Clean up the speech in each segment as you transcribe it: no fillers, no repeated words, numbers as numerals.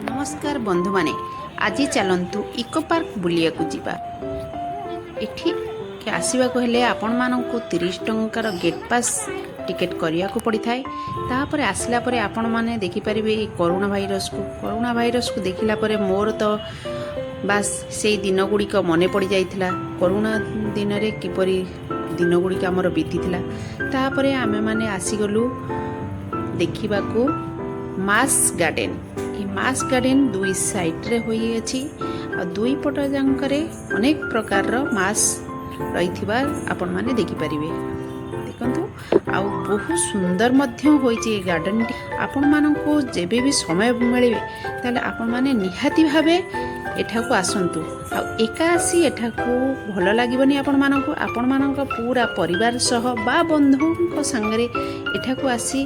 नमस्कार बंधु माने आज चलतु इको पार्क बुलिया को जीवा एठी के आसीबा को हेले आपण माननकु 30 टंकार गेट पास टिकेट करिया को पड़ी थाए। तापर आसला परे आपण माने देखि परिबे कोरोना भाइरस को देखिला परे मोर तो बास से दिन गुड़िक मने पड़ जाइथिला। कोरोना दिन रे किपरि दिन गुड़िक हमर बीतीथिला। तापरे आमे माने आसीगलु देखिबा को मास गार्डन। मास गार्डन दुई साइड रे होई अछि आ दुई पट जांकरे अनेक प्रकार रो मास रहिथिबा आपण माने देखि परिबे। देखंतु आ बहुत सुंदर मध्य होईची गार्डन टी। आपण माननको जेबे भी समय मिलिबे ताले आपण माने निहाती भाबे एठाकू आसंतु। आ एका आसी एठाकू भलो लागिबनी आपण माननको पूरा परिवार सह बा बंधुक संगरे एठाकू आसी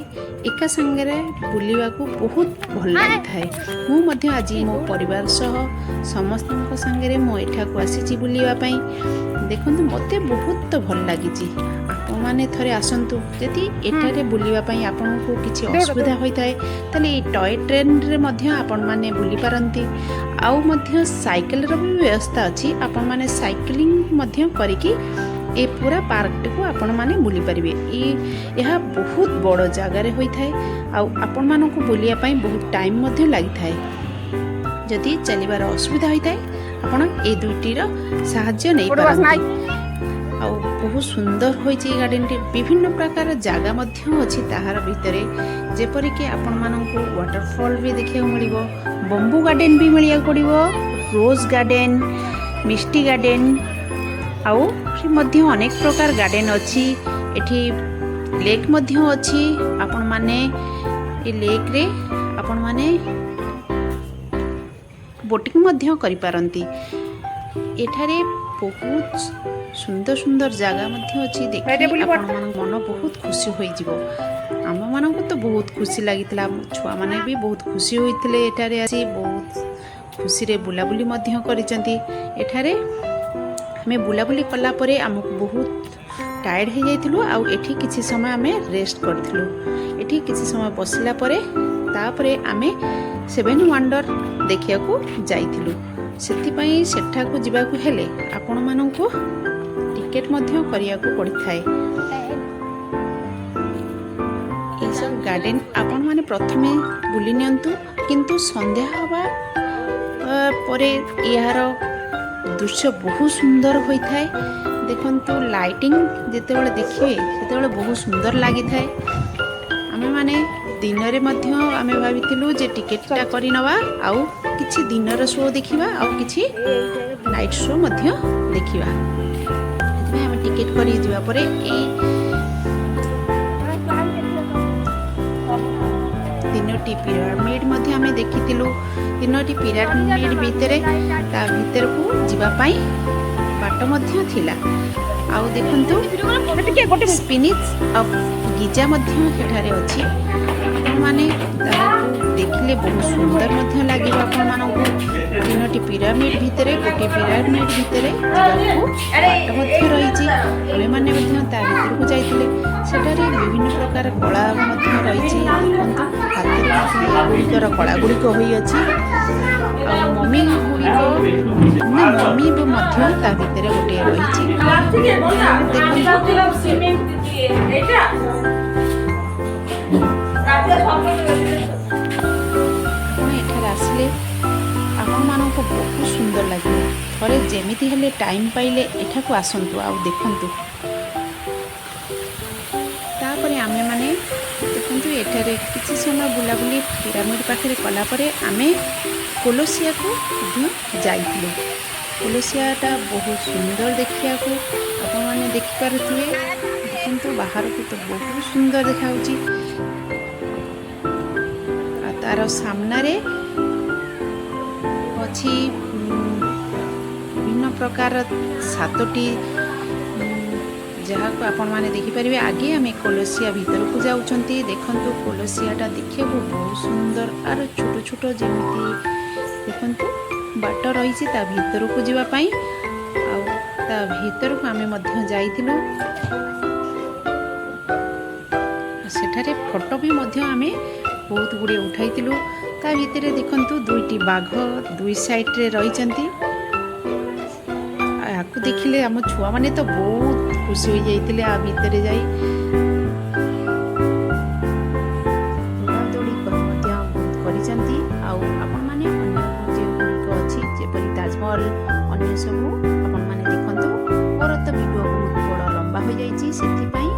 एका संगरे बुलिबा को बहुत भल लागि थाए। मु मध्य आज मो परिवार सह समस्तक संगरे मो एठाकू आसीची बुलिबा पई। देखंतु मते बहुत भल लागिची। आपण माने थरे आसंतु। जदि एठारे बुलिबा पई आपनको किछि असुविधा होई थाए तले ए टॉय ट्रेन रे मध्य आपण माने बुली पारंती। आउ मध्य साइकिल रो भी व्यवस्था अछि। आपण माने साइकिलिंग मध्य करिकि ए पूरा पार्क को आपण माने बुली परिबे। यह बहुत बड़ जगह रे होई थाए। आउ आपण माननको बुलिया पई बहुत टाइम मध्य लागि थाए। जदि चलिबार असुविधा होई थाए आपण ए दुईटी रो सहाय्य नै पारंती। आउ बहुत सुंदर होईची गार्डन टी। विभिन्न प्रकार जगह मध्य अछि ताहार भितरे जेपरि कि आपण माननको वाटरफॉल भी देखिया मिलिबो। बंबू गार्डन भी मिलिया पड़िबो। रोज गार्डन, मिष्टी गार्डन आउ से मध्य अनेक प्रकार गार्डन अछि। एठी लेक मध्य अछि। आपण माने ए लेक रे आपण माने बोटिंग मध्य करि पारंती। एठारे बहुत सुंदर सुंदर जगह मध्य अछि। देखि आपण मन बहुत खुशी होई जिवो। आम माननको तो बहुत खुशी लागितला। छुआ माने भी बहुत खुशी होइतले। एठारे आसी बहुत खुशी रे बुलाबुली मध्य करिसंती। एठारे हमें बुलाबुली कला परे हमको बहुत टायर्ड हो जाइथिलु। आउ एठी किछि समय हमें रेस्ट करथिलु। एठी किछि समय बसिला परे तापरे आमे सेवन वंडर देखिया को जाइथिलु। सेति पई सेठा को जिबा को हेले आपण माननको टिकेट मध्य करिया को पड़ी थाए। ए सब गार्डन आपण माने प्रथमे बुली नियंतु किंतु संध्या हवा परे यार दृश्य बहुत सुंदर होई थाए। देखंतु लाइटिंग जेते बेले देखिए सेते बेले बहुत सुंदर लागि थाए। आमे माने दिन रे मध्य आमे भाबितिलु जे टिकेट टा करि नवा आउ किछि दिनर शो देखिबा आउ किछि नाइट शो मध्य देखिबा। एतमे आमे टिकेट करि जिबा परे ए तीनोटी पिरामिड मध्य आमे देखितिलु। तीनोटी पिरामिड भितरे ता भितर को जिबा पई बाट मध्य थिला। आउ देखंतु स्पिनिच ऑफ गिजा मध्य एठारे अछि। आपण माने ताको देखिले बहुत सुंदर मध्य लागिबा। आपण माननको तीनोटी पिरामिड भितरे गोटे पिरामिड भितरे जिबाको बाट मध्य रहिछि। आमे माने मध्य ता भितर को जाइतिले। सेठारे विभिन्न प्रकार कला मध्य रहिछि। देखंतु हाथी गुड़िकर कला गुड़िक होई अछि। आ मम्मी गुड़िक ना मम्मी भी मध्य ता भितरे गोटे रहिछि। एठारे आसले आपण माननको बहुत सुंदर लागे। थरे जेमिति हेले टाइम पाइले एठाकू आसंतु आउ देखंतु। तापरे आमे माने देखंतु एठारे किछि समय बुलाबुली पिरामिड पाखरे कला परे आमे कोलोसिया को भी जाइथिलु। कोलोसिया टा बहुत सुंदर देखिया को आपण माने देखि पारुथिबे। देखंतु बाहर को तो बहुत सुंदर देखाउची। आ तार सामना रे अछि विभिन्न प्रकार सातोटी जहाँ को आपण माने देखि परिबे। आगे हमें कोलोसिया भीतर को जाउछंती। देखंतु कोलोसिया टा देखिया को बहुत सुंदर आर छोटो छोटो जेमिति देखंतु बाट रहिछि ता भीतर को जिबा पई। आ ता भीतर को हमें मध्य जाइथिलु। सेठारे फोटो भी मध्य हमें बहुत गुड़े उठाई। ତା ଭିତରେ ଦେଖନ୍ତୁ ଦୁଇଟି ବାଘ ଦୁଇ ସାଇଡ୍ରେ ରହିଛନ୍ତି। ଆକୁ ଦେଖିଲେ ଆମ ଛୁଆମାନେ ତ ବହୁତ ଖୁସି ହୋଇଯାଇଥିଲେ ଆ ଭିତରେ ଯାଇ। ଦୌଡ଼ାଦୌଡ଼ି ମଧ୍ୟ ବହୁତ କରିଛନ୍ତି। ଆଉ ଆପଣମାନେ ଅନ୍ୟ ଯେଉଁଗୁଡ଼ିକ ଅଛି ଯେପରି ତାଜମହଲ ଅନ୍ୟ ସବୁ ଆପଣମାନେ ଦେଖନ୍ତୁ। ମୋର ତ ଭିଡ଼ିଓ ବହୁତ ବଡ଼ ଲମ୍ବା ହୋଇଯାଇଛି, ସେଥିପାଇଁ